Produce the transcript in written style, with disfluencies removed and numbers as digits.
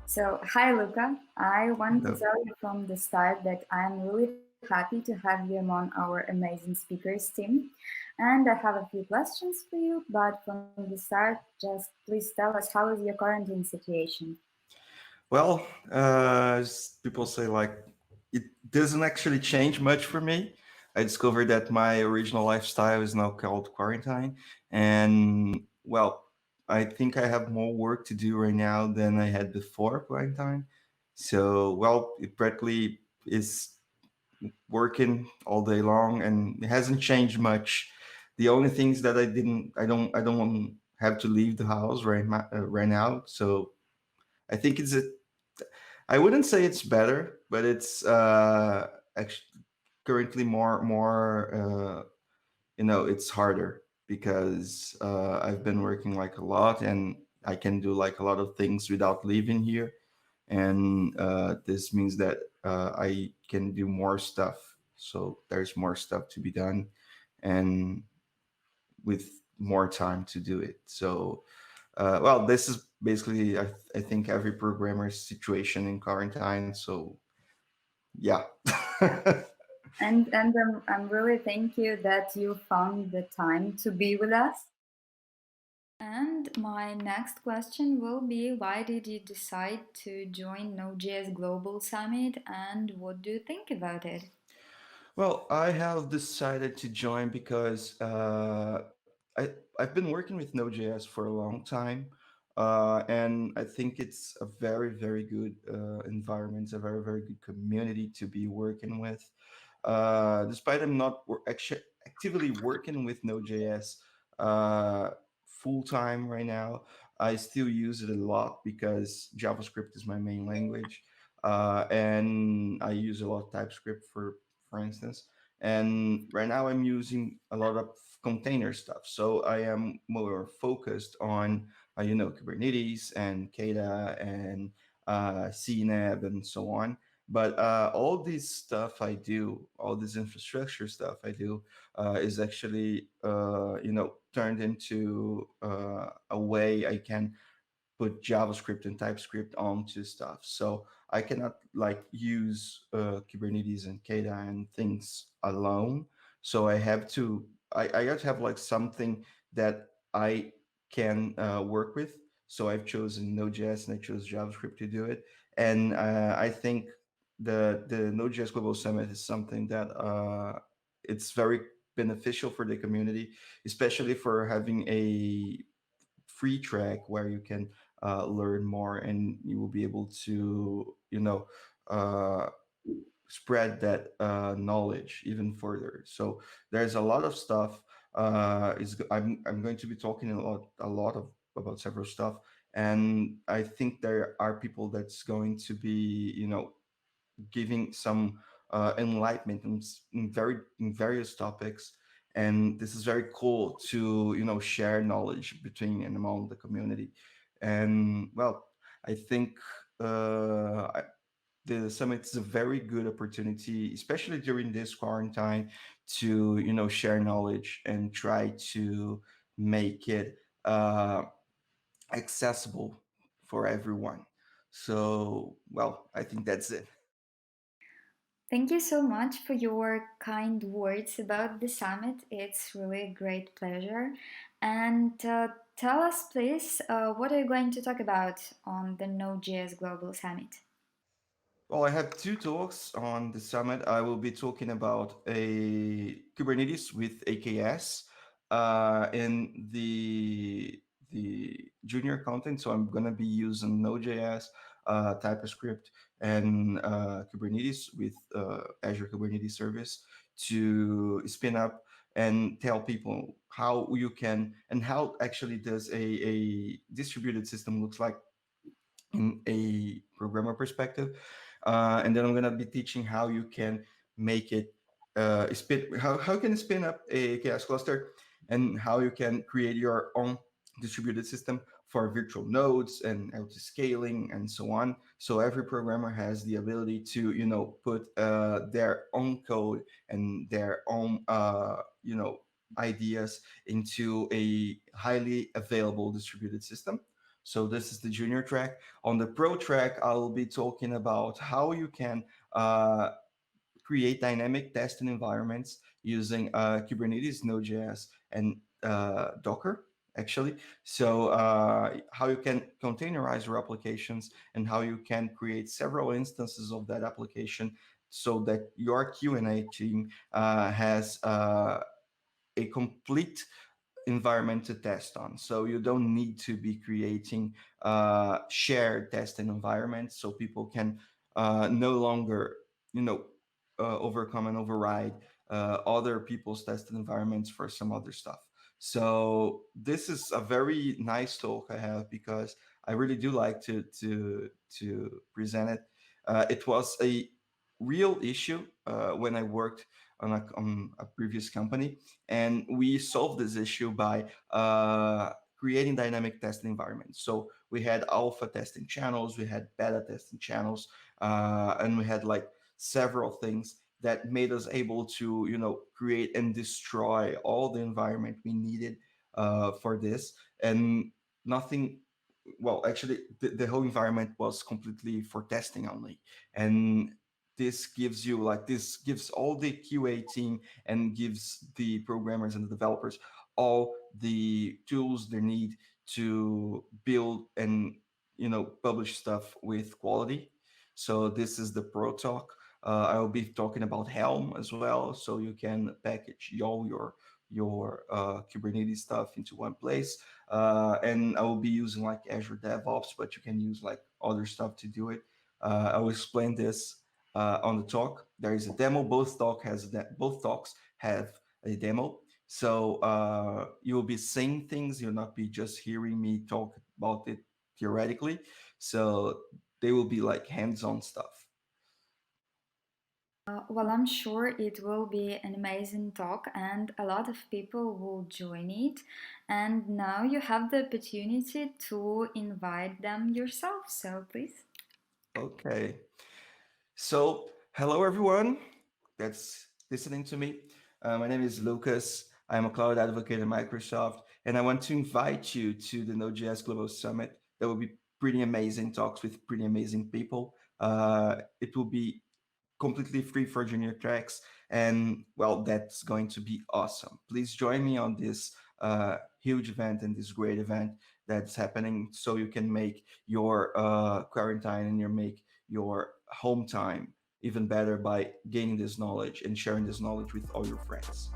So, hi Luca. I want to Hello. tell you from the start that I'm really happy to have you among our amazing speakers team. And I have a few questions for you, but from the start, just please tell us how is your quarantine situation? Well, as people say, like, it doesn't actually change much for me. I discovered that my original lifestyle is now called quarantine. And, well, I think I have more work to do right now than I had before quarantine. So, well, it practically is working all day long and it hasn't changed much. The only things that I don't have to leave the house right now. So I think I wouldn't say it's better, but it's actually currently more it's harder because I've been working like a lot and I can do like a lot of things without leaving here, and this means that I can do more stuff. So there's more stuff to be done, and with more time to do it. So well, this is basically I think every programmer's situation in quarantine. So yeah. And I'm really thank you that you found the time to be with us. And my next question will be why did you decide to join Node.js Global Summit and what do you think about it? Well, I have decided to join because I've been working with Node.js for a long time, and I think it's a very good environment, a very good community to be working with. Despite I'm not actually actively working with Node.js uh, full time right now, I still use it a lot because JavaScript is my main language, and I use a lot of TypeScript for instance. And right now I'm using a lot of container stuff. So I am more focused on, Kubernetes and Kata and CNAB and so on. But all this stuff I do, all this infrastructure stuff I do, is actually, turned into a way I can put JavaScript and TypeScript onto stuff. So I cannot like use Kubernetes and Kata and things alone. So I have to have like something that I can work with. So I've chosen Node.js and I chose JavaScript to do it. And I think the Node.js Global Summit is something that it's very beneficial for the community, especially for having a free track where you can learn more and you will be able to uh, spread that knowledge even further. So there's a lot of stuff. I'm going to be talking a lot of about several stuff, and I think there are people that's going to be giving some enlightenment in various topics, and this is very cool to share knowledge between and among the community. And well, I think the summit is a very good opportunity, especially during this quarantine, to share knowledge and try to make it accessible for everyone. So well, I think that's it. Thank you so much for your kind words about the summit. It's really a great pleasure. And tell us, please, what are you going to talk about on the Node.js Global Summit? Well, I have two talks on the summit. I will be talking about a Kubernetes with AKS in the junior content. So I'm gonna be using Node.js, TypeScript, and Kubernetes with Azure Kubernetes Service to spin up and tell people how you can and how actually does a distributed system looks like in a programmer perspective. And then I'm gonna be teaching how you can make it how can you spin up a chaos cluster and how you can create your own distributed system for virtual nodes and auto scaling and so on. So every programmer has the ability to put their own code and their own ideas into a highly available distributed system. So this is the junior track. On the pro track, I will be talking about how you can uh, create dynamic testing environments using Kubernetes, Node.js, and Docker, actually. So how you can containerize your applications and how you can create several instances of that application so that your Q&A team has a complete environment to test on. So you don't need to be creating shared testing environments so people can no longer, you know, overcome and override other people's testing environments for some other stuff. So this is a very nice talk I have because I really do like to present it. It was a real issue when I worked on a previous company, and we solved this issue by creating dynamic testing environments. So we had alpha testing channels, we had beta testing channels, and we had like several things that made us able to, you know, create and destroy all the environment we needed for this. And nothing, well, actually the whole environment was completely for testing only. And this gives all the QA team and gives the programmers and the developers all the tools they need to build and, you know, publish stuff with quality. So this is the pro talk. I'll be talking about Helm as well, so you can package all your Kubernetes stuff into one place. And I will be using like Azure DevOps, but you can use like other stuff to do it. I will explain this on the talk. There is a demo. Both talks have a demo. So you will be seeing things. You'll not be just hearing me talk about it theoretically. So they will be like hands-on stuff. Well, I'm sure it will be an amazing talk and a lot of people will join it. And now you have the opportunity to invite them yourself. So please. Okay. So hello everyone that's listening to me. My name is Lucas. I'm a cloud advocate at Microsoft, and I want to invite you to the Node.js Global Summit. There will be pretty amazing talks with pretty amazing people. It will be completely free for junior tracks, and well, that's going to be awesome. Please join me on this huge event and this great event that's happening, so you can make your quarantine and make your home time even better by gaining this knowledge and sharing this knowledge with all your friends.